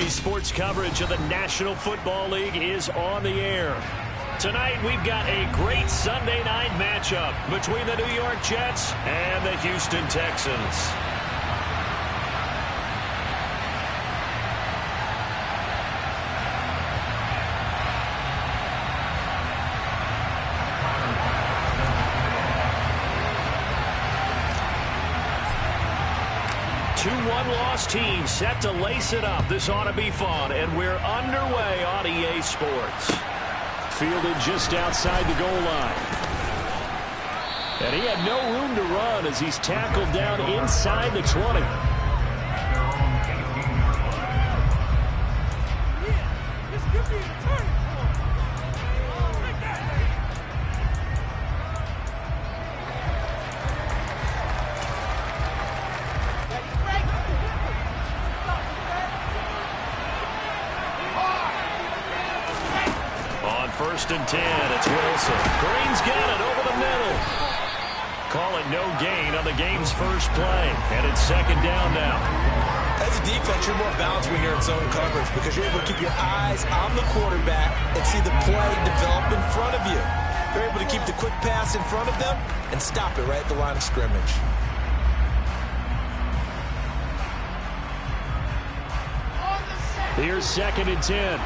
NBC Sports coverage of the National Football League is on the air. Tonight, we've got a great Sunday night matchup between the New York Jets and the Houston Texans. Two one-loss teams set to lace it up. This ought to be fun, and we're underway on EA Sports. Fielded just outside the goal line. And he had no room to run as he's tackled down inside the 20. First and 10, it's Wilson. Green's got it over the middle. Call it no gain on the game's first play. And it's second down now. As a defense, you're more balanced when you're in zone coverage because you're able to keep your eyes on the quarterback and see the play develop in front of you. You're able to keep the quick pass in front of them and stop it right at the line of scrimmage. Here's second and 10.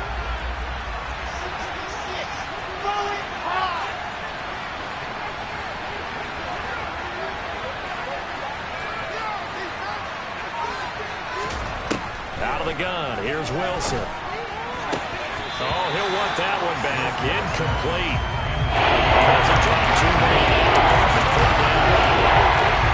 Out of the gun, here's Wilson. Oh, he'll want that one back. Incomplete. There's a drop too late.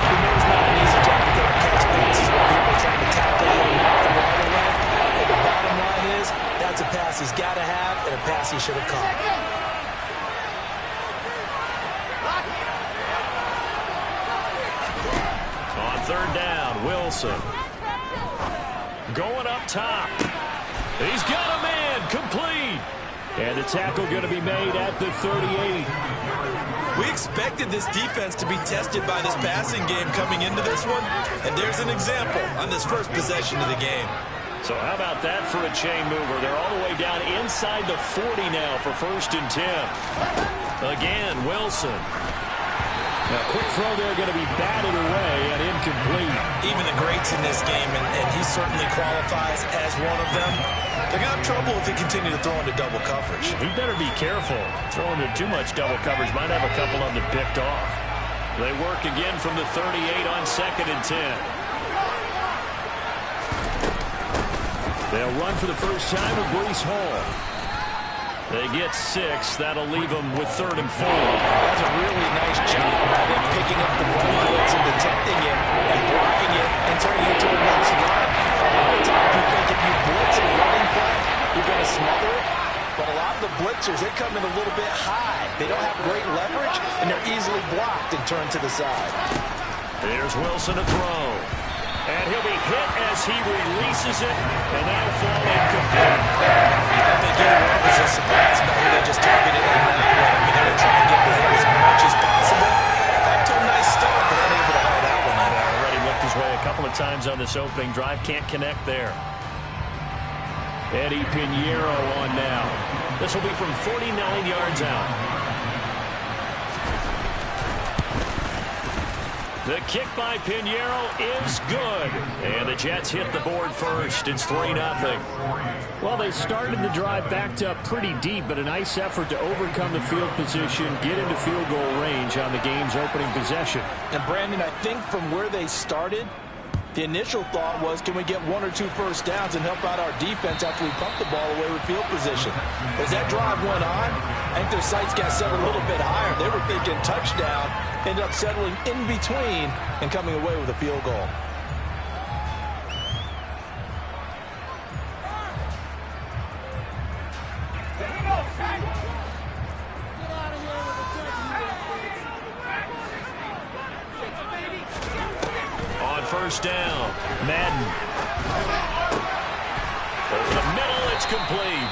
He knows not an easy job to go and catch passes when people are trying to tackle him and knock the ball away. But the bottom line is, that's a pass he's got to have and a pass he should have caught. On third down, Wilson. Going up top. He's got a man. Complete. And the tackle going to be made at the 38. We expected this defense to be tested by this passing game coming into this one. And there's an example on this first possession of the game. So how about that for a chain mover? They're all the way down inside the 40 now for first and 10. Again, Wilson. Now, quick throw there going to be batted away and incomplete. Even the greats in this game, and he certainly qualifies as one of them, they're going to have trouble if they continue to throw into double coverage. He better be careful. Throwing into too much double coverage might have a couple of them picked off. They work again from the 38 on second and 10. They'll run for the first time with Breece Hall. They get 6. That'll leave them with third and 4. That's a really nice job by them picking up the run blitz and detecting it and blocking it and turning it into a nice run. A lot of times you think if you blitz a running play, you're going to smother it. But a lot of the blitzers, they come in a little bit high. They don't have great leverage, and they're easily blocked and turned to the side. Here's Wilson to throw. And he'll be hit as he releases it, and that'll fall incomplete. I think anyone was a surprise about who they just targeted on that one. I mean, they're going to try and get to him as much as possible. Off to a nice start, but unable to hold that one in. Already looked his way a couple of times on this opening drive. Can't connect there. Eddie Pinheiro on now. This will be from 49 yards out. The kick by Pinheiro is good. And the Jets hit the board first. It's 3-0. Well, they started the drive backed up pretty deep, but a nice effort to overcome the field position, get into field goal range on the game's opening possession. And, Brandon, I think from where they started, the initial thought was, can we get 1 or 2 first downs and help out our defense after we pump the ball away with field position? As that drive went on, I think their sights got set a little bit higher. They were thinking touchdown, ended up settling in between and coming away with a field goal. First down, Madden. Over the middle, it's complete.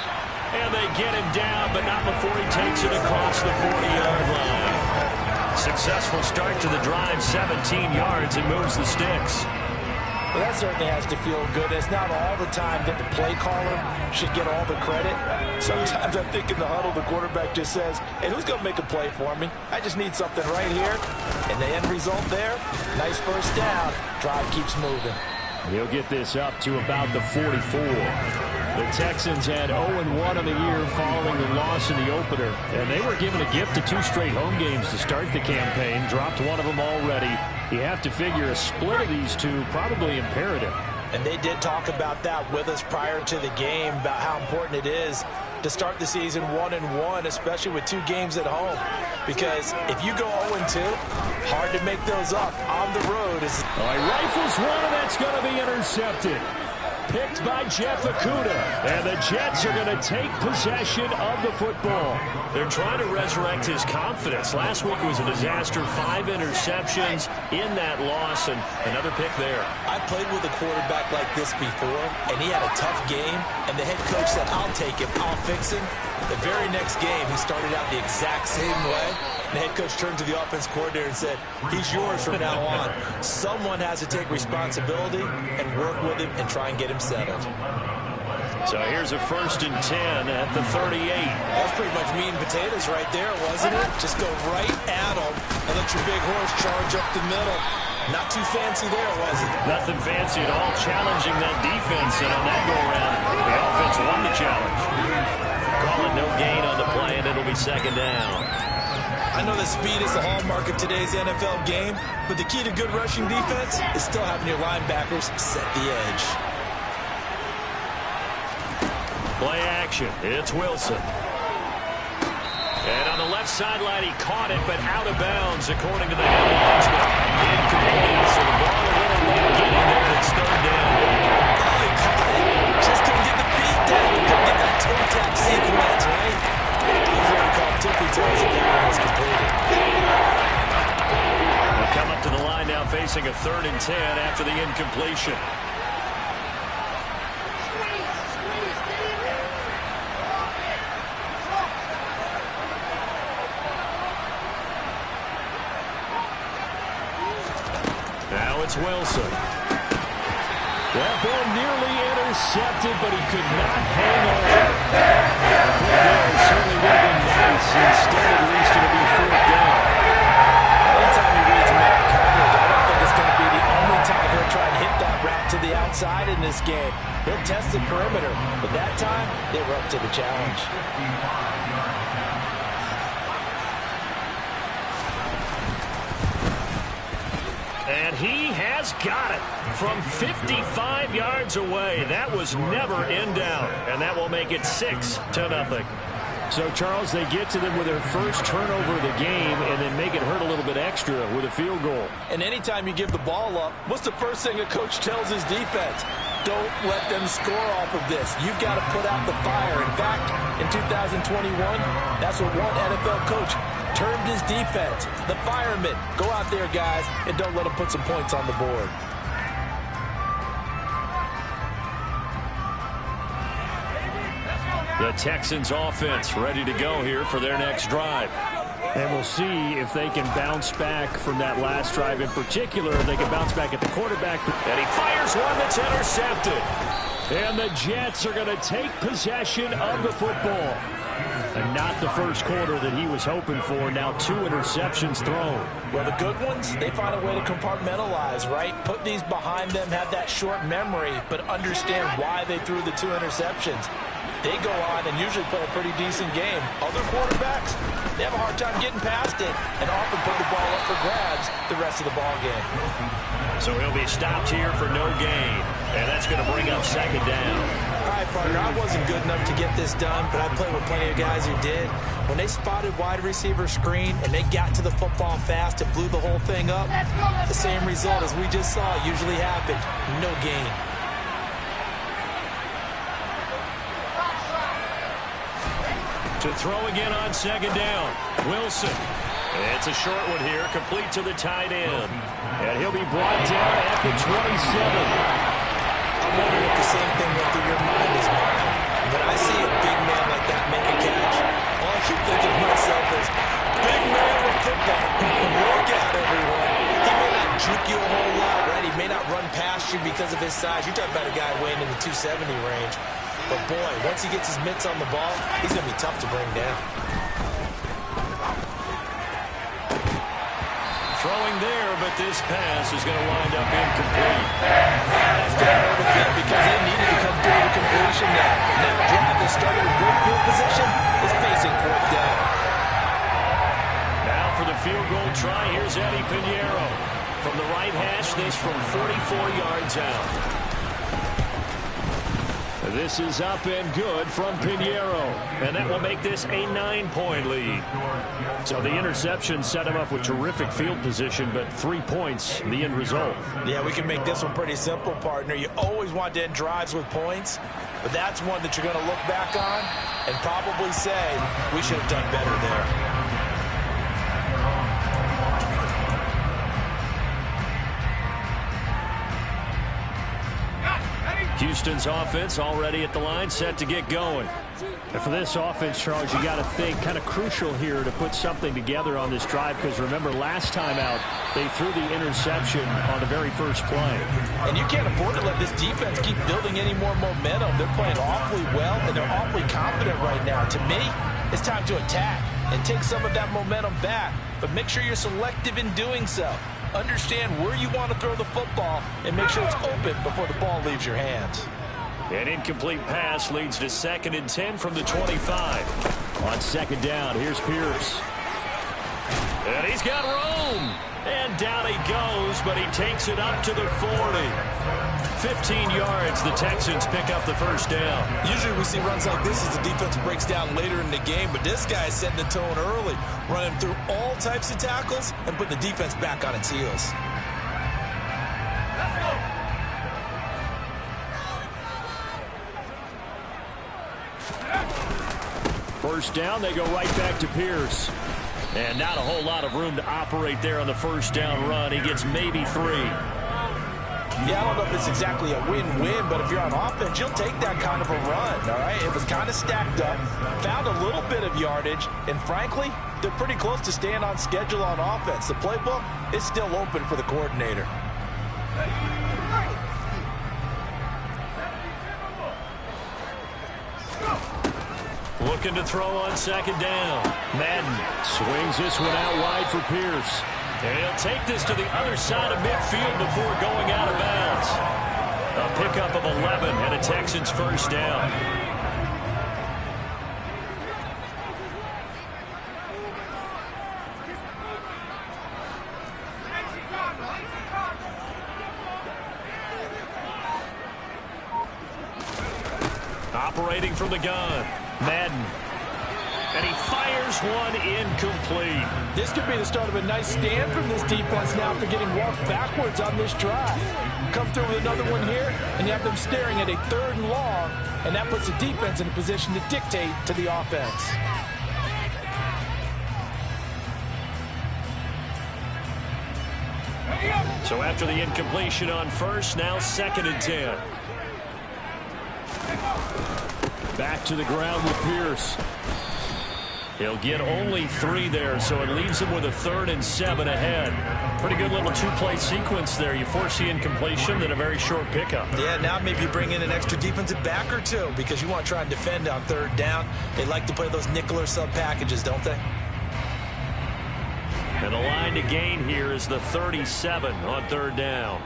And they get him down, but not before he takes it across the 40-yard line. Successful start to the drive, 17 yards, and moves the sticks. Well, that certainly has to feel good. It's not all the time that the play caller should get all the credit. Sometimes I think in the huddle, the quarterback just says, hey, who's going to make a play for me? I just need something right here. And the end result there, nice first down. Drive keeps moving. He'll get this up to about the 44. The Texans had 0-1 on the year following the loss in the opener, and they were given a gift of 2 straight home games to start the campaign. Dropped one of them already. You have to figure a split of these two probably imperative. And they did talk about that with us prior to the game, about how important it is to start the season 1-1, especially with 2 games at home. Because if you go 0-2, hard to make those up on the road. All right, rifles one, and that's going to be intercepted. Picked by Jeff Okudah, and the Jets are going to take possession of the football. They're trying to resurrect his confidence. Last week was a disaster, 5 interceptions in that loss, and another pick there. I played with a quarterback like this before, and he had a tough game, and the head coach said, I'll take him, I'll fix him. The very next game, he started out the exact same way. The head coach turned to the offense coordinator and said, he's yours from now on. Someone has to take responsibility and work with him and try and get him settled. So here's a 1st and 10 at the 38. That's pretty much meat and potatoes right there, wasn't it? Just go right at him and let your big horse charge up the middle. Not too fancy there, was it? Nothing fancy at all, challenging that defense, and on that go-around, the offense won the challenge. Call it no gain on the play, and it'll be 2nd down. I know that speed is the hallmark of today's NFL game, but the key to good rushing defense is still having your linebackers set the edge. Play action. It's Wilson. And on the left sideline, he caught it, but out of bounds, according to the head linesman. Incomplete, so the ball a little late getting there. It's 3rd down. Oh, he caught it. Just couldn't get the feet down. Couldn't get that toe tap sequence, right? He's already called tippy toes, and that one was completed. They'll come up to the line now, facing a 3rd and 10 after the incompletion. Now it's Wilson. That ball nearly intercepted, but he could not hang on. The play there certainly would have been nice. Instead, at least it'll be 4th down. Anytime he reads man coverage, I don't think it's going to be the only time he'll try and hit that route to the outside in this game. He'll test the perimeter, but that time, they were up to the challenge. And he has got it from 55 yards away. That was never in doubt, and that will make it 6-0. So, Charles, they get to them with their first turnover of the game and then make it hurt a little bit extra with a field goal. And anytime you give the ball up, what's the first thing a coach tells his defense? Don't let them score off of this. You've got to put out the fire. In fact, in 2021, that's what one NFL coach termed his defense. The firemen. Go out there, guys, and don't let them put some points on the board. The Texans offense ready to go here for their next drive. And we'll see if they can bounce back from that last drive in particular. If they can bounce back at the quarterback. And he fires one that's intercepted. And the Jets are going to take possession of the football. And not the first quarter that he was hoping for. Now 2 interceptions thrown. Well, the good ones, they find a way to compartmentalize, right? Put these behind them, have that short memory, but understand why they threw the 2 interceptions. They go on and usually play a pretty decent game. Other quarterbacks, they have a hard time getting past it and often put the ball up for grabs the rest of the ball game. So he'll be stopped here for no gain. And that's going to bring up 2nd down. All right, partner, I wasn't good enough to get this done, but I played with plenty of guys who did. When they spotted wide receiver screen and they got to the football fast and blew the whole thing up, the same result as we just saw usually happened. No gain. To throw again on 2nd down. Wilson. It's a short one here, complete to the tight end. And he'll be brought down at the 27. I'm wondering if the same thing went through your mind as mine. When I see a big man like that make a catch, all I keep thinking to myself is, big man with football. Look out, everyone. He may not juke you a whole lot, right? He may not run past you because because of his size. You're talking about a guy weighing in the 270 range. But, boy, once he gets his mitts on the ball, he's going to be tough to bring down. Throwing there, but this pass is going to wind up incomplete. That's going to hurt a bit because they needed to come through the completion now. Now a drive that started with great field position is facing fourth down. Now for the field goal try, here's Eddie Pinheiro. From the right hash, this from 44 yards out. This is up and good from Pinheiro, and that will make this a 9-point lead. So the interception set him up with terrific field position, but 3 points, the end result. Yeah, we can make this one pretty simple, partner. You always want to end drives with points, but that's one that you're going to look back on and probably say, we should have done better there. Houston's offense already at the line, set to get going. And for this offense, Charles, you got to think kind of crucial here to put something together on this drive, because remember, last time out, they threw the interception on the very first play. And you can't afford to let this defense keep building any more momentum. They're playing awfully well, and they're awfully confident right now. To me, it's time to attack and take some of that momentum back, but make sure you're selective in doing so. Understand where you want to throw the football and make sure it's open before the ball leaves your hands. An incomplete pass leads to 2nd and 10 from the 25. On 2nd down, here's Pierce. And he's got room. And down he goes, but he takes it up to the 40. 15 yards, the Texans pick up the first down. Usually we see runs like this as the defense breaks down later in the game, but this guy is setting the tone early, running through all types of tackles and putting the defense back on its heels. First down, they go right back to Pierce. And not a whole lot of room to operate there on the first down run. He gets maybe 3. Yeah, I don't know if it's exactly a win-win, but if you're on offense, you'll take that kind of a run, all right? It was kind of stacked up, found a little bit of yardage, and frankly, they're pretty close to staying on schedule on offense. The playbook is still open for the coordinator. Looking to throw on 2nd down. Madden swings this one out wide for Pierce. And he'll take this to the other side of midfield before going out of bounds. A pickup of 11 and a Texans first down. Operating from the gun, Madden. And he fires one incomplete. This could be the start of a nice stand from this defense now after getting walked backwards on this drive. Come through with another one here, and you have them staring at a 3rd and long, and that puts the defense in a position to dictate to the offense. So after the incompletion on first, now 2nd and 10. Back to the ground with Pierce. He'll get only 3 there, so it leaves him with a 3rd and 7 ahead. Pretty good little 2-play sequence there. You force the incompletion, then a very short pickup. Yeah, now maybe you bring in an extra defensive back or 2 because you want to try and defend on 3rd down. They like to play those nickel or sub packages, don't they? And the line to gain here is the 37 on 3rd down.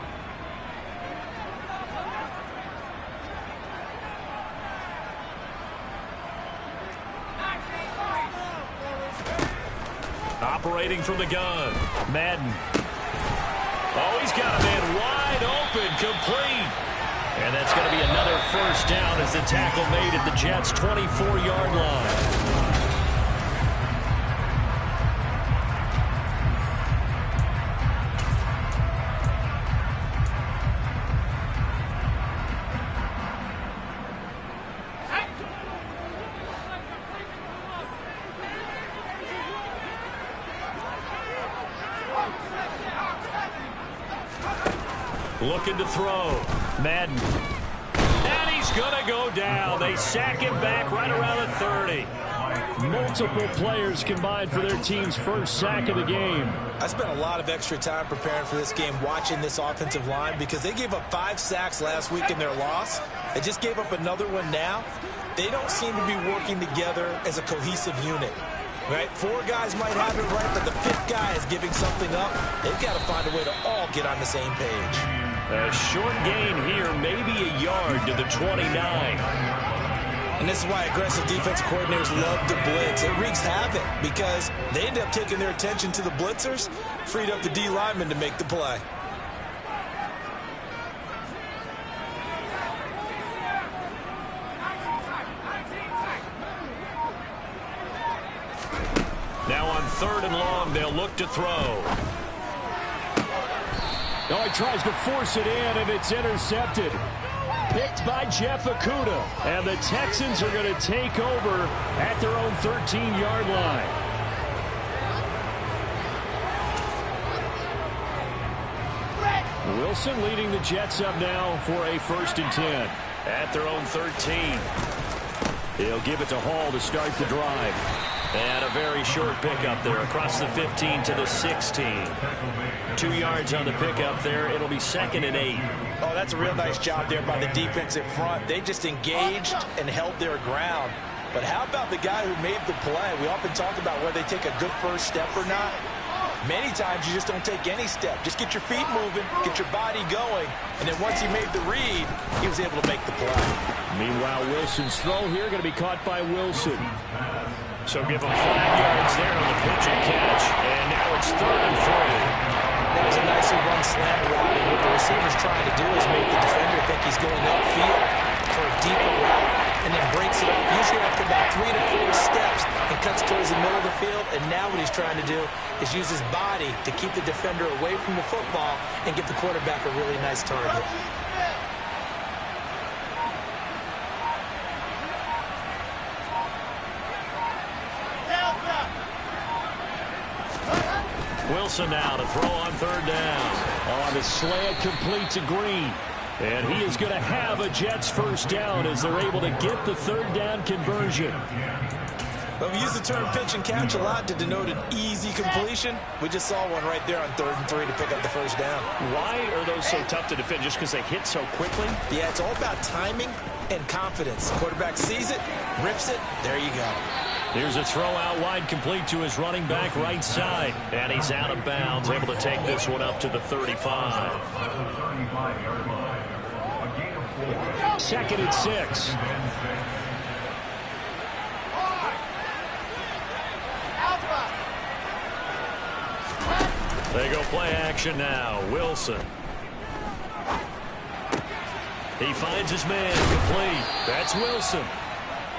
Operating from the gun, Madden. Oh, he's got a man wide open, complete. And that's going to be another first down as the tackle made at the Jets' 24-yard line. Looking to throw. Madden. And he's going to go down. They sack him back right around the 30. Multiple players combined for their team's first sack of the game. I spent a lot of extra time preparing for this game, watching this offensive line, because they gave up 5 sacks last week in their loss. They just gave up another one now. They don't seem to be working together as a cohesive unit. Right? 4 guys might have it right, but the 5th guy is giving something up. They've got to find a way to all get on the same page. A short gain here, maybe a yard to the 29. And this is why aggressive defensive coordinators love to blitz. It wreaks havoc because they end up taking their attention to the blitzers, freed up the D lineman to make the play. Now on 3rd and long, they'll look to throw. Oh, he tries to force it in, and it's intercepted. Picked by Jeff Okudah. And the Texans are going to take over at their own 13-yard line. Wilson leading the Jets up now for a 1st and 10. At their own 13. He'll give it to Hall to start the drive. And a very short pickup there across the 15 to the 16. 2 yards on the pickup there. It'll be 2nd and 8. Oh, that's a real nice job there by the defensive front. They just engaged and held their ground. But how about the guy who made the play? We often talk about whether they take a good first step or not. Many times you just don't take any step. Just get your feet moving, get your body going, and then once he made the read, he was able to make the play. Meanwhile, Wilson's throw here going to be caught by Wilson. So give him 5 yards there on the pitch and catch. And now it's 3rd and 3. That was a nicely run slant route, and what the receiver's trying to do is make the defender think he's going upfield for a deeper route, and then breaks it up, usually after about 3 to 4 steps, and cuts towards the middle of the field. And now what he's trying to do is use his body to keep the defender away from the football and give the quarterback a really nice target. Wilson now to throw on 3rd down. On the slant, complete to Green. And he is going to have a Jets 1st down as they're able to get the 3rd down conversion. Well, we use the term pitch and catch a lot to denote an easy completion. We just saw one right there on 3rd and 3 to pick up the 1st down. Why are those so tough to defend? Just because they hit so quickly? Yeah, it's all about timing and confidence. Quarterback sees it, rips it, there you go. Here's a throw out wide, complete to his running back right side. And he's out of bounds, able to take this one up to the 35. 2nd and 6. They go play action now. Wilson. He finds his man, complete. That's Wilson.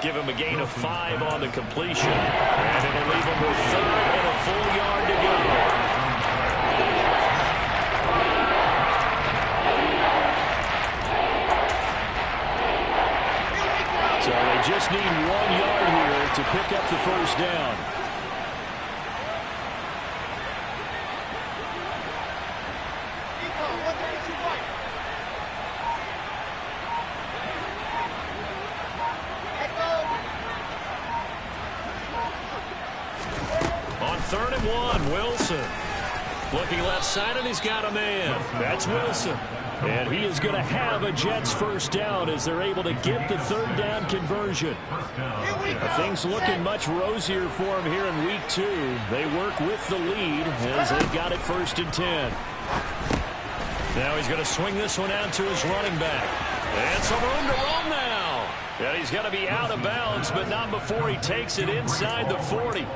Give him a gain of 5 on the completion. And it'll leave him with 3rd and a full yard to go. So they just need 1 yard here to pick up the 1st down. On 3rd and 1, Wilson. Looking left side, and he's got a man. That's Wilson. And he is going to have a Jets 1st down as they're able to get the 3rd down conversion. Things looking much rosier for him here in week 2. They work with the lead as they've got it 1st and 10. Now he's going to swing this one out to his running back. And some room to run now. And he's going to be out of bounds, but not before he takes it inside the 40.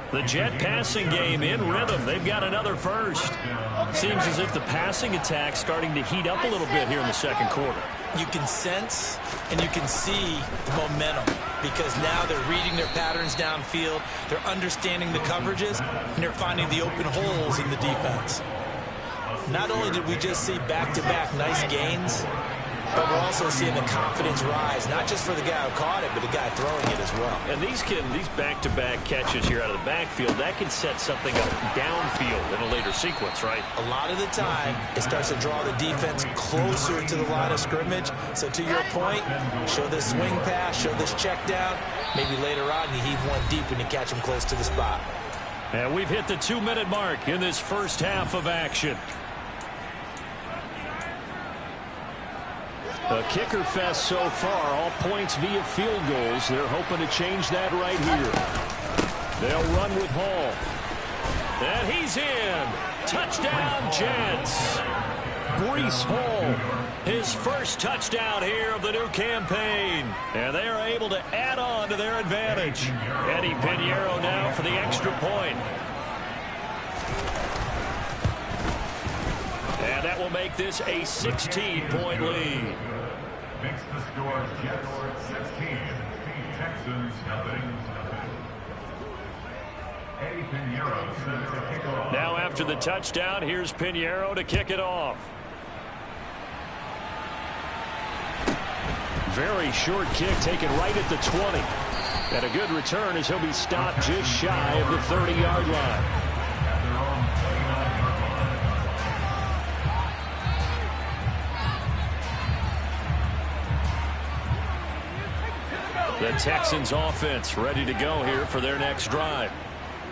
The Jet passing game in rhythm. They've got another 1st. Seems as if the passing attack's starting to heat up a little bit here in the 2nd quarter. You can sense and you can see the momentum because now they're reading their patterns downfield. They're understanding the coverages, and they're finding the open holes in the defense. Not only did we just see back-to-back nice gains, but we're also seeing the confidence rise, not just for the guy who caught it, but the guy throwing it as well. And these back-to-back catches here out of the backfield, that can set something up downfield in a later sequence, right? A lot of the time, it starts to draw the defense closer to the line of scrimmage. So to your point, show this swing pass, show this check down. Maybe later on you heave one deep when you catch them close to the spot. And we've hit the 2-minute mark in this first half of action. A kicker fest so far, all points via field goals. They're hoping to change that right here. They'll run with Hall. And he's in. Touchdown, Jets. Breece Hall, his first touchdown here of the new campaign. And they are able to add on to their advantage. Eddie Pinheiro now for the extra point. And that will make this a 16-point lead. Makes the score Jets 16, Texans nothing. Eddie Pinheiro set to kick off. Now after the touchdown, here's Pinheiro to kick it off. Very short kick taken right at the 20. And a good return as he'll be stopped just shy of the 30-yard line. The Texans offense ready to go here for their next drive.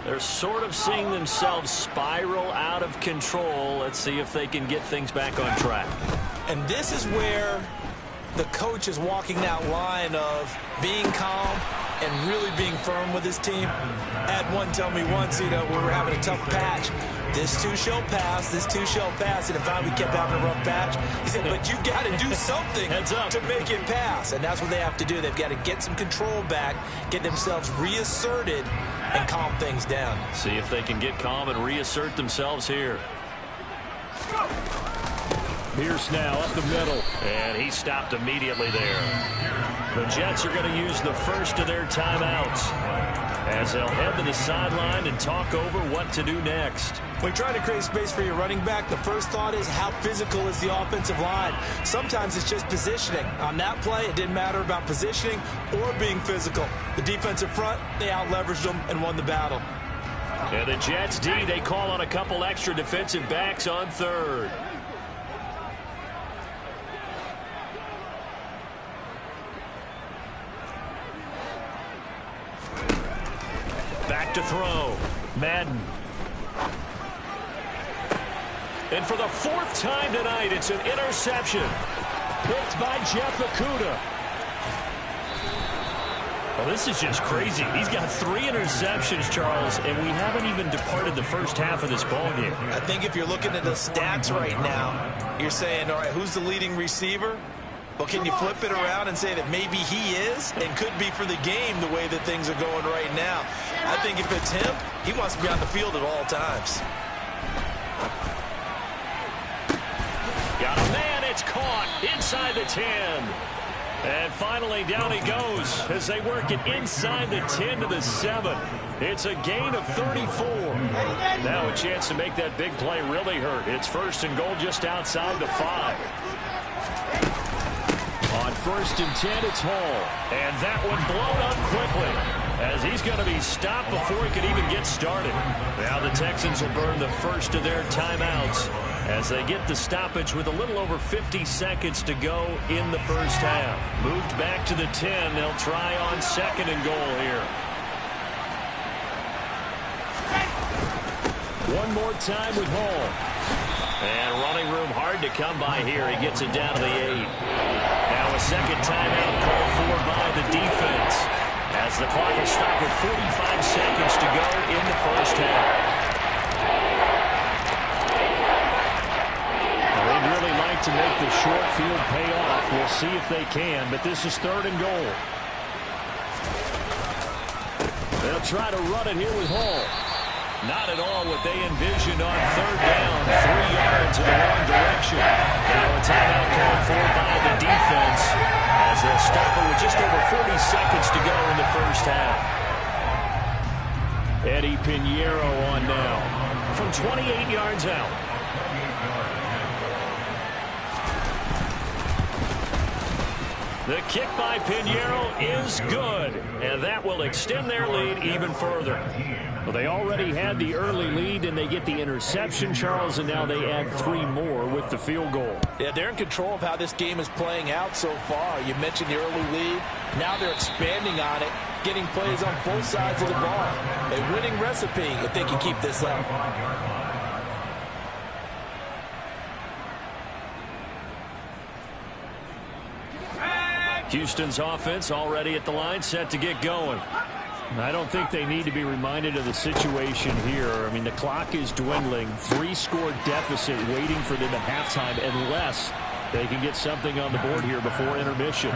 They're sort of seeing themselves spiral out of control. Let's see if they can get things back on track. And this is where the coach is walking that line of being calm and really being firm with his team. I had one tell me once, we were having a tough patch. This too shall pass, this too shall pass. And if we kept having a rough patch, he said, but you got to do something to make it pass. And that's what they have to do. They've got to get some control back, get themselves reasserted, and calm things down. See if they can get calm and reassert themselves here. Pierce now up the middle, and he stopped immediately there. The Jets are going to use the first of their timeouts as they'll head to the sideline and talk over what to do next. When you're trying to create space for your running back, the first thought is how physical is the offensive line. Sometimes it's just positioning. On that play, it didn't matter about positioning or being physical. The defensive front, they out-leveraged them and won the battle. And the Jets D, they call on a couple extra defensive backs on third. Back to throw. Madden. And for the fourth time tonight, it's an interception. Picked by Jeff Okudah. Well, this is just crazy. He's got 3 interceptions, Charles, and we haven't even departed the first half of this ball game. I think if you're looking at the stats right now, you're saying, all right, who's the leading receiver? Well, can you flip it around and say that maybe he is and could be for the game the way that things are going right now? I think if it's him, he wants to be on the field at all times. Got a man, it's caught inside the 10. And finally down he goes as they work it inside the 10 to the 7. It's a gain of 34. Now a chance to make that big play really hurt. It's first and goal just outside the 5. On first and 10, it's Hall. And that one blown up quickly as he's going to be stopped before he could even get started. Now the Texans will burn the first of their timeouts as they get the stoppage with a little over 50 seconds to go in the first half. Moved back to the 10. They'll try on second and goal here. One more time with Hall. And running room hard to come by here. He gets it down to the 8. Now a second timeout called for by the defense as the clock is stopped with 45 seconds to go in the first half. Well, they'd really like to make the short field pay off. We'll see if they can, but this is third and goal. They'll try to run it here with Hall. Not at all what they envisioned on third down. 3 yards in the wrong direction. Now a timeout called for by the defense as they'll stop it with just over 40 seconds to go in the first half. Eddie Pinheiro on now from 28 yards out. The kick by Pinheiro is good, and that will extend their lead even further. Well, they already had the early lead, and they get the interception, Charles, and now they add 3 more with the field goal. Yeah, they're in control of how this game is playing out so far. You mentioned the early lead. Now they're expanding on it, getting plays on both sides of the ball. A winning recipe if they can keep this up. Houston's offense already at the line, set to get going. I don't think they need to be reminded of the situation here. I mean, the clock is dwindling. 3-score deficit waiting for them at halftime unless they can get something on the board here before intermission.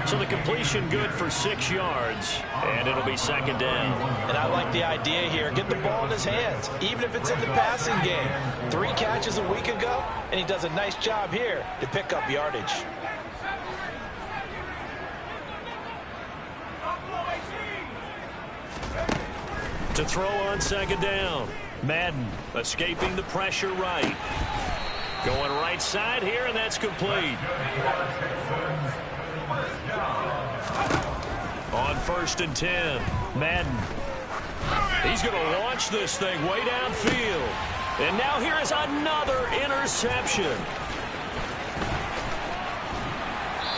So the completion good for 6 yards, and it'll be 2nd down. And I like the idea here. Get the ball in his hands, even if it's in the passing game. 3 catches a week ago, and he does a nice job here to pick up yardage. To throw on 2nd down. Madden escaping the pressure right. Going right side here, and that's complete. On 1st and 10, Madden. He's going to launch this thing way downfield. And now here is another interception.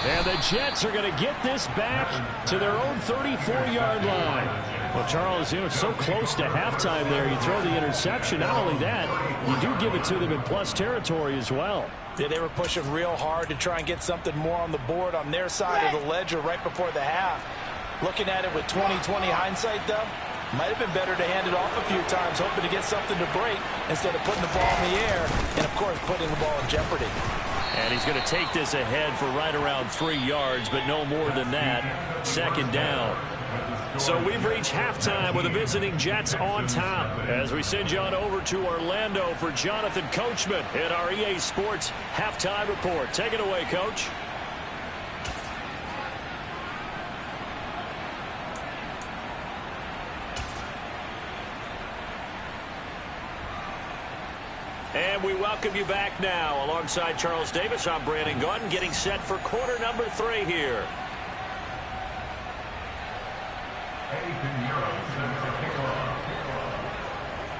And the Jets are going to get this back to their own 34-yard line. Well, Charles, it's so close to halftime there. You throw the interception. Not only that, you do give it to them in plus territory as well. Yeah, they were pushing real hard to try and get something more on the board on their side of the ledger right before the half. Looking at it with 20/20 hindsight, though, might have been better to hand it off a few times, hoping to get something to break instead of putting the ball in the air and, of course, putting the ball in jeopardy. And he's going to take this ahead for right around 3 yards, but no more than that. 2nd down. So we've reached halftime with the visiting Jets on top as we send you on over to Orlando for Jonathan Coachman in our EA Sports Halftime Report. Take it away, Coach. And we welcome you back now. Alongside Charles Davis, I'm Brandon Gunn, getting set for quarter number 3 here.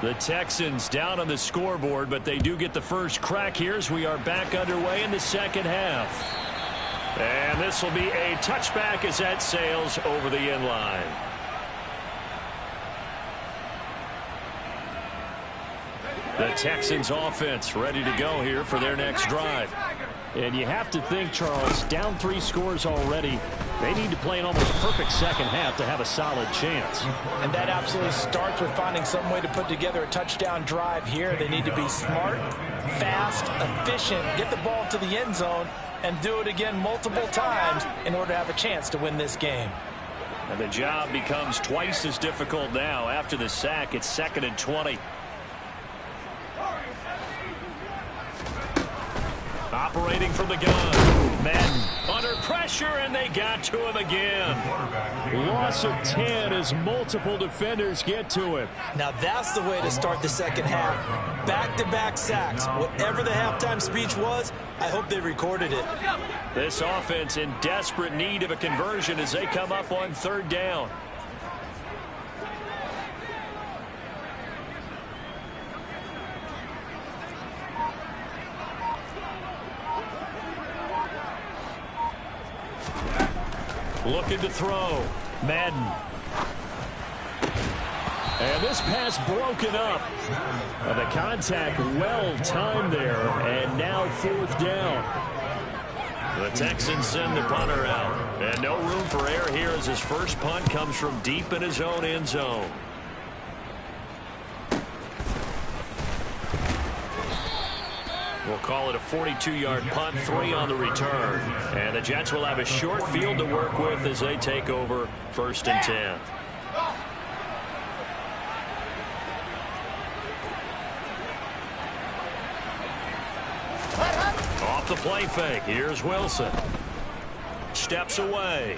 The Texans down on the scoreboard, but they do get the first crack here as we are back underway in the 2nd half. And this will be a touchback as that sails over the end line. The Texans offense ready to go here for their next drive. And you have to think, Charles, down 3 scores already. They need to play an almost perfect 2nd half to have a solid chance. And that absolutely starts with finding some way to put together a touchdown drive here. They need to be smart, fast, efficient, get the ball to the end zone, and do it again multiple times in order to have a chance to win this game. And the job becomes twice as difficult now. After the sack, it's 2nd and 20. Operating from the gun. Madden under pressure, and they got to him again. Loss of 10 as multiple defenders get to him. Now that's the way to start the 2nd half. Back-to-back sacks. Whatever the halftime speech was, I hope they recorded it. This offense in desperate need of a conversion as they come up on 3rd down. Looking to throw. Madden. And this pass broken up. And the contact well timed there. And now 4th down. The Texans send the punter out. And no room for error here as his first punt comes from deep in his own end zone. We'll call it a 42-yard punt, 3 on the return. And the Jets will have a short field to work with as they take over 1st and 10. Off the play fake, here's Wilson. Steps away.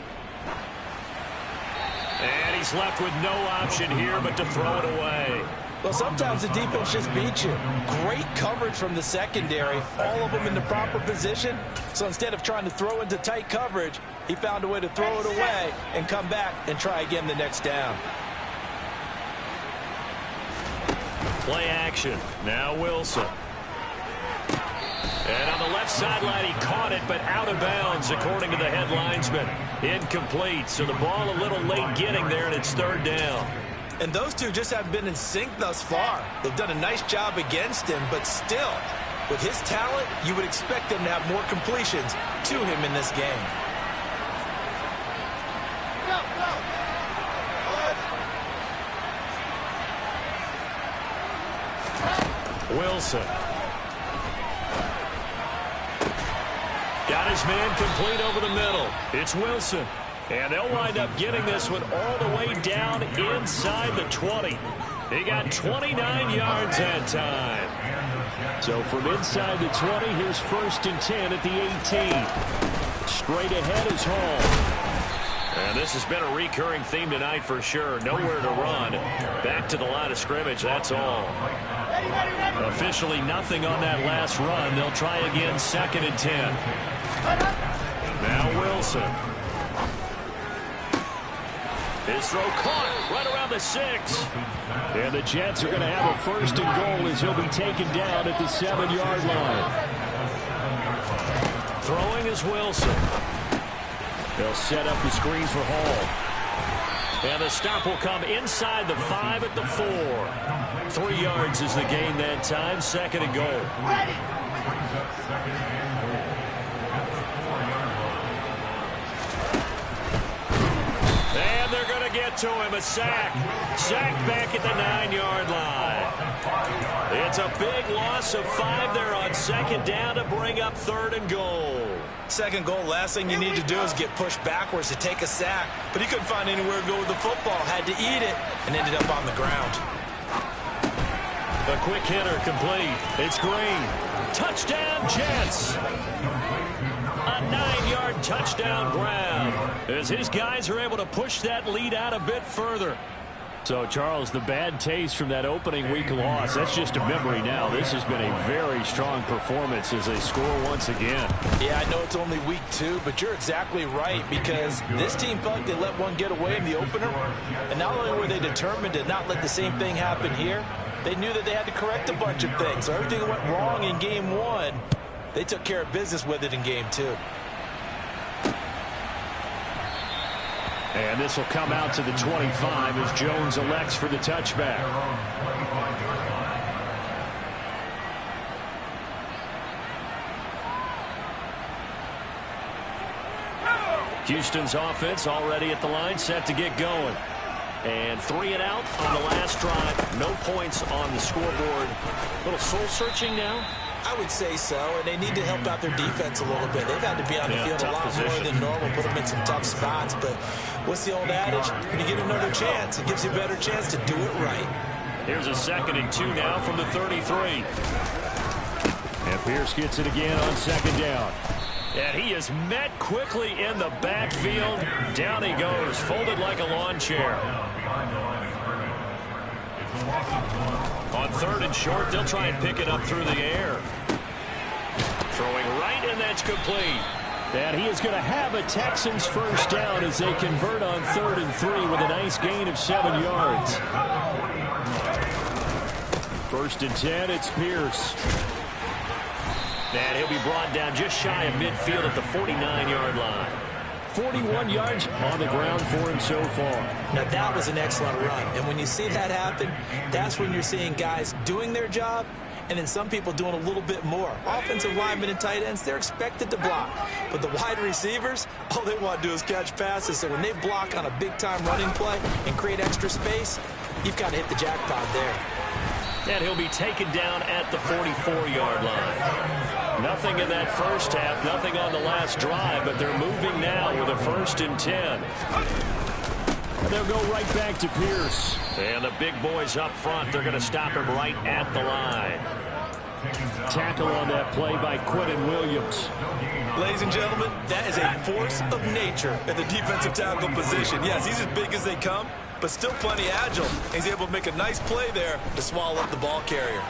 And he's left with no option here but to throw it away. Well, sometimes the defense just beats you. Great coverage from the secondary, all of them in the proper position. So instead of trying to throw into tight coverage, he found a way to throw it away and come back and try again the next down. Play action. Now Wilson. And on the left sideline, he caught it, but out of bounds, according to the head linesman. Incomplete, so the ball a little late getting there, and it's third down. And those two just haven't been in sync thus far. They've done a nice job against him, but still, with his talent, you would expect them to have more completions to him in this game. Wilson. Got his man complete over the middle. It's Wilson. And they'll wind up getting this one all the way down inside the 20. He got 29 yards that time. So from inside the 20, here's 1st and 10 at the 18. Straight ahead is Hall. And this has been a recurring theme tonight for sure. Nowhere to run. Back to the line of scrimmage, that's all. Officially nothing on that last run. They'll try again 2nd and 10. Now Wilson. His throw caught right around the 6. And the Jets are going to have a 1st and goal as he'll be taken down at the 7-yard line. Throwing is Wilson. They'll set up the screen for Hall. And the stop will come inside the 5 at the 4. 3 yards is the gain that time. 2nd and goal. And they're going to get to him. A sack. Sacked back at the 9-yard line. It's a big loss of 5 there on 2nd down to bring up 3rd and goal. 2nd goal, last thing you need to do is get pushed backwards to take a sack. But he couldn't find anywhere to go with the football. Had to eat it and ended up on the ground. A quick hitter complete. It's Green. Touchdown, Jets. A 9-yard touchdown grab as his guys are able to push that lead out a bit further. So, Charles, the bad taste from that opening week loss, that's just a memory now. This has been a very strong performance as they score once again. Yeah, I know it's only week 2, but you're exactly right because this team felt like they let one get away in the opener. And not only were they determined to not let the same thing happen here, they knew that they had to correct a bunch of things. So everything that went wrong in game 1, they took care of business with it in game 2. And this will come out to the 25 as Jones elects for the touchback. Houston's offense already at the line, set to get going. And 3 and out on the last drive. No points on the scoreboard. A little soul-searching now? I would say so, and they need to help out their defense a little bit. They've had to be on the field a lot more than normal, put them in some tough spots. But what's the old adage? When you get another chance, it gives you a better chance to do it right. Here's a 2nd and 2 now from the 33. And Pierce gets it again on 2nd down. And he is met quickly in the backfield. Down he goes, folded like a lawn chair. On 3rd and short, they'll try and pick it up through the air. Throwing right, and that's complete. And he is going to have a Texans 1st down as they convert on 3rd and 3 with a nice gain of 7 yards. 1st and 10, it's Pierce. And he'll be brought down just shy of midfield at the 49-yard line. 41 yards on the ground for him so far. Now, that was an excellent run. And when you see that happen, that's when you're seeing guys doing their job and then some people doing a little bit more. Offensive linemen and tight ends, they're expected to block. But the wide receivers, all they want to do is catch passes. So when they block on a big-time running play and create extra space, you've got to hit the jackpot there. And he'll be taken down at the 44-yard line. Nothing in that first half, nothing on the last drive, but they're moving now with a 1st and 10. And they'll go right back to Pierce. And the big boys up front, they're going to stop him right at the line. Tackle on that play by Quentin Williams. Ladies and gentlemen, that is a force of nature at the defensive tackle position. Yes, he's as big as they come, but still plenty agile. He's able to make a nice play there to swallow up the ball carrier.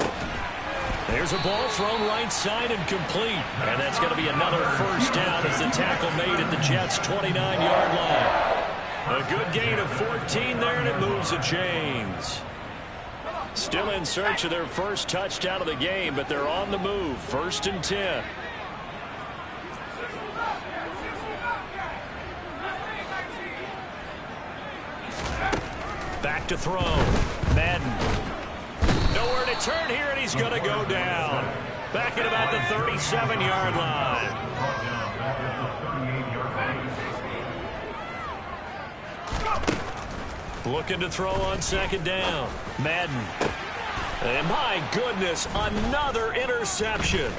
There's a ball thrown right side and complete. And that's going to be another first down as the tackle made at the Jets' 29-yard line. A good gain of 14 there, and it moves the chains. Still in search of their first touchdown of the game, but they're on the move. 1st and 10. Back to throw. Madden. Nowhere to turn here, and he's going to go down. Back at about the 37-yard line. Looking to throw on 2nd down. Madden. And my goodness, another interception.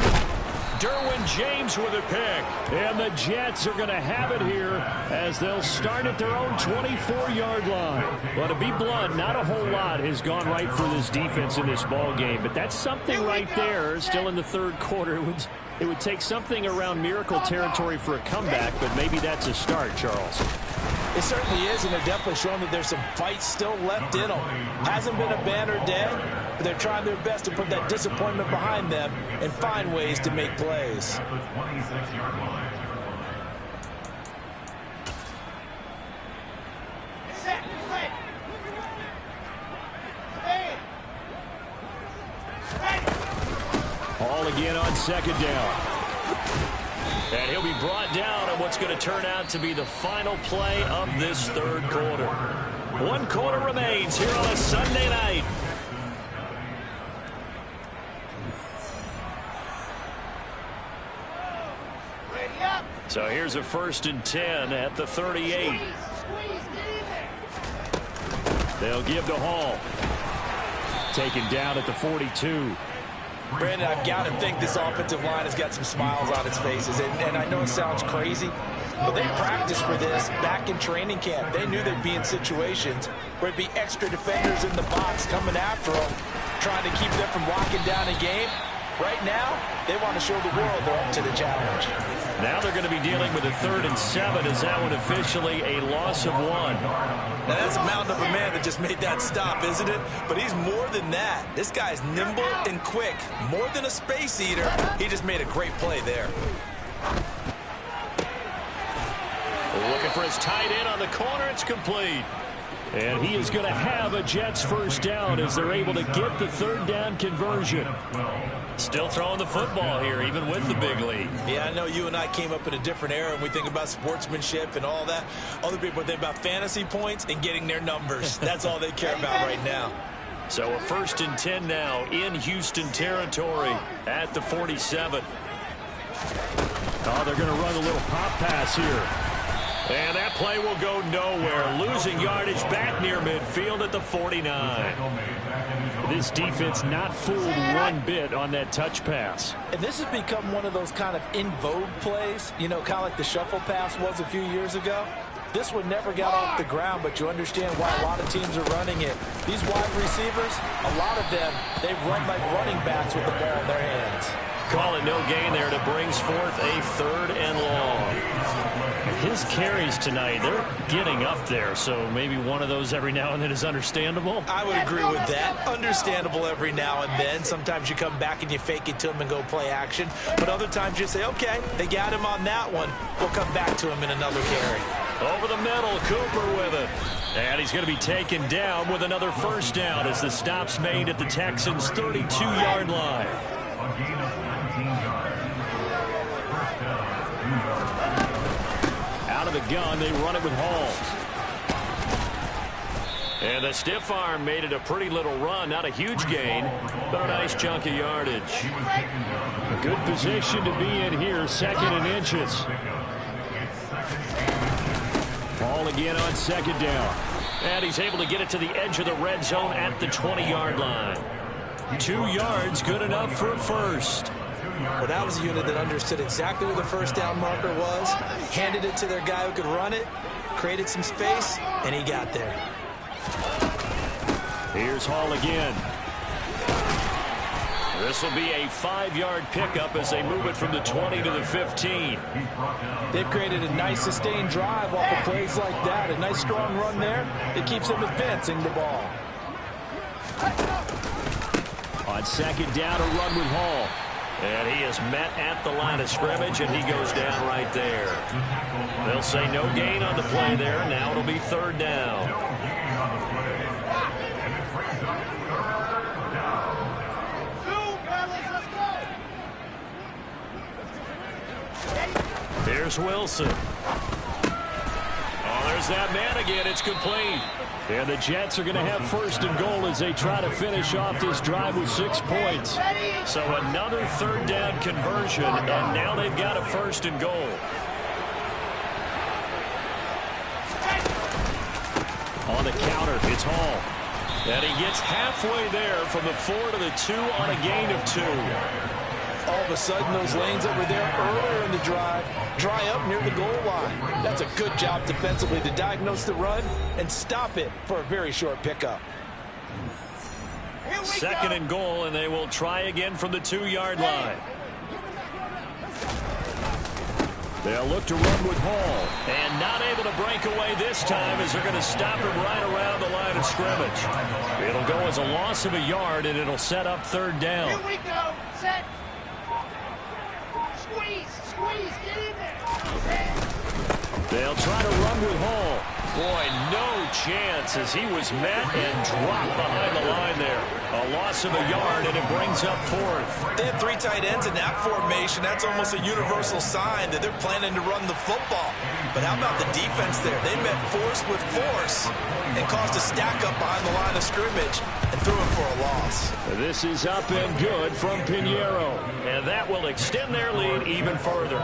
Derwin James with a pick. And the Jets are going to have it here as they'll start at their own 24-yard line. Well, to be blunt, not a whole lot has gone right for this defense in this ball game, but that's something right there. Still in the 3rd quarter. It would take something around miracle territory for a comeback, but maybe that's a start, Charles. It certainly is, and they're definitely showing that there's some fight still left in them. Hasn't been a banner day, but they're trying their best to put that disappointment behind them and find ways to make plays. Ball again on 2nd down. And he'll be brought down on what's going to turn out to be the final play of this 3rd quarter. 1 quarter remains here on a Sunday night. So here's a 1st and 10 at the 38. They'll give to Hall. Taken down at the 42. Brandon, I've got to think this offensive line has got some smiles on its faces. And I know it sounds crazy, but they practiced for this back in training camp. They knew they'd be in situations where it'd be extra defenders in the box coming after them, trying to keep them from locking down a game. Right now, they want to show the world they're up to the challenge. Now they're going to be dealing with a 3rd and 7 as that one officially a loss of 1. Now that's a mountain of a man that just made that stop, isn't it? But he's more than that. This guy's nimble and quick. More than a space eater. He just made a great play there. Looking for his tight end on the corner. It's complete. And he is going to have a Jets first down as they're able to get the 3rd down conversion. Still throwing the football here, even with the big lead. Yeah, I know you and I came up in a different era, and we think about sportsmanship and all that. Other people think about fantasy points and getting their numbers. That's all they care about right now. So a 1st and 10 now in Houston territory at the 47. Oh, they're going to run a little pop pass here. And that play will go nowhere. Losing yardage back near midfield at the 49. This defense not fooled one bit on that touch pass. And this has become one of those kind of in vogue plays, you know, kind of like the shuffle pass was a few years ago. This one never got off the ground, but you understand why a lot of teams are running it. These wide receivers, a lot of them, they run like running backs with the ball in their hands. Call it no gain there, and it brings forth a 3rd and long. His carries tonight, they're getting up there, so maybe one of those every now and then is understandable. I would agree with that. Understandable every now and then. Sometimes you come back and you fake it to him and go play action. But other times you say, okay, they got him on that one. We'll come back to him in another carry. Over the middle, Cooper with it. And he's going to be taken down with another first down as the stop's made at the Texans' 32-yard line. A gain of 19 yards. First down, 2 yards. Out of the gun, they run it with Hall. And the stiff arm made it a pretty little run. Not a huge gain, but a nice chunk of yardage. A good position to be in here, 2nd and inches. Hall again on 2nd down. And he's able to get it to the edge of the red zone at the 20-yard line. 2 yards, good enough for a first. Well, that was a unit that understood exactly where the first down marker was, handed it to their guy who could run it, created some space, and he got there. Here's Hall again. This will be a 5-yard pickup as they move it from the 20 to the 15. They've created a nice sustained drive off of plays like that. A nice strong run there that keeps them advancing the ball. On second down, a run with Hall. And he is met at the line of scrimmage, and he goes down right there. They'll say no gain on the play there. Now it'll be third down. Here's Wilson. Oh, there's that man again. It's complete. And the Jets are going to have first and goal as they try to finish off this drive with 6 points. So another third down conversion, and now they've got a first and goal. On the counter, it's Hall. And he gets halfway there from the 4 to the 2 on a gain of 2. All of a sudden, those lanes over there earlier in the drive dry up near the goal line. That's a good job defensively to diagnose the run and stop it for a very short pickup. Second and goal, and they will try again from the 2-yard line. They'll look to run with Hall. And not able to break away this time as they're going to stop him right around the line of scrimmage. It'll go as a loss of a yard, and it'll set up third down. Here we go. Set. Squeeze, get in there. They'll try to run with Hall. Boy, no chance as he was met and dropped behind the line there. A loss of a yard, and it brings up fourth. They have 3 tight ends in that formation. That's almost a universal sign that they're planning to run the football. But how about the defense there? They met force with force and caused a stack up behind the line of scrimmage and threw it for a loss. This is up and good from Pinheiro. And that will extend their lead even further.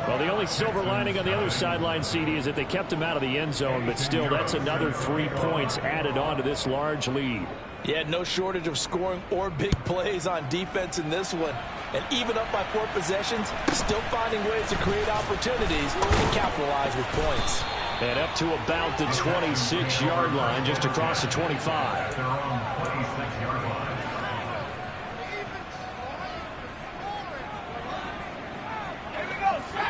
Well, the only silver lining on the other sideline, CD, is that they kept him out of the end zone. But still, that's another 3 points added on to this large lead. Yeah, no shortage of scoring or big plays on defense in this one. And even up by 4 possessions, still finding ways to create opportunities and capitalize with points. And up to about the 26-yard line, just across the 25. They're on the 26-yard line.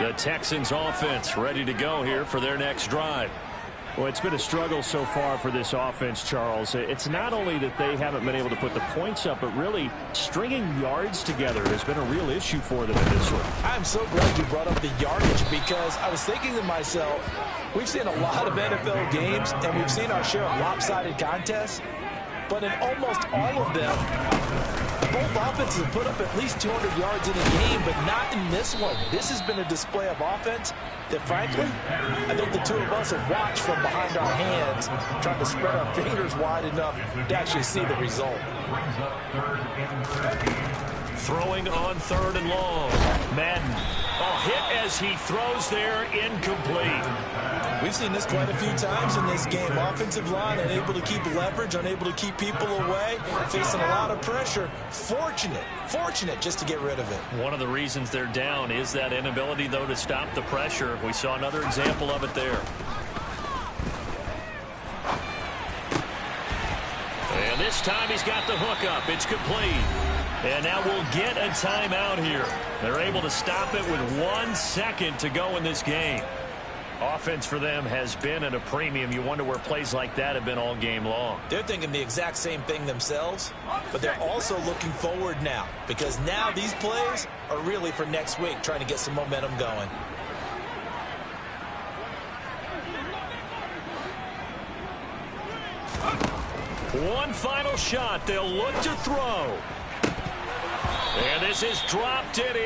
The Texans offense ready to go here for their next drive. Well, it's been a struggle so far for this offense, Charles. It's not only that they haven't been able to put the points up, but really stringing yards together has been a real issue for them in this one. I'm so glad you brought up the yardage because I was thinking to myself, we've seen a lot of NFL games and we've seen our share of lopsided contests, but in almost all of them, both offenses have put up at least 200 yards in a game, but not in this one. This has been a display of offense that, frankly, I think the two of us have watched from behind our hands, trying to spread our fingers wide enough to actually see the result. Throwing on third and long. Madden. Hit as he throws there, incomplete. We've seen this quite a few times in this game. Offensive line unable to keep leverage, unable to keep people away, facing a lot of pressure. Fortunate just to get rid of it. One of the reasons they're down is that inability, though, to stop the pressure. We saw another example of it there. And this time he's got the hook up. It's complete. And now we'll get a timeout here. They're able to stop it with 1 second to go in this game. Offense for them has been at a premium. You wonder where plays like that have been all game long. They're thinking the exact same thing themselves, but they're also looking forward now because now these plays are really for next week, trying to get some momentum going. One final shot. They'll look to throw. And this is dropped it in.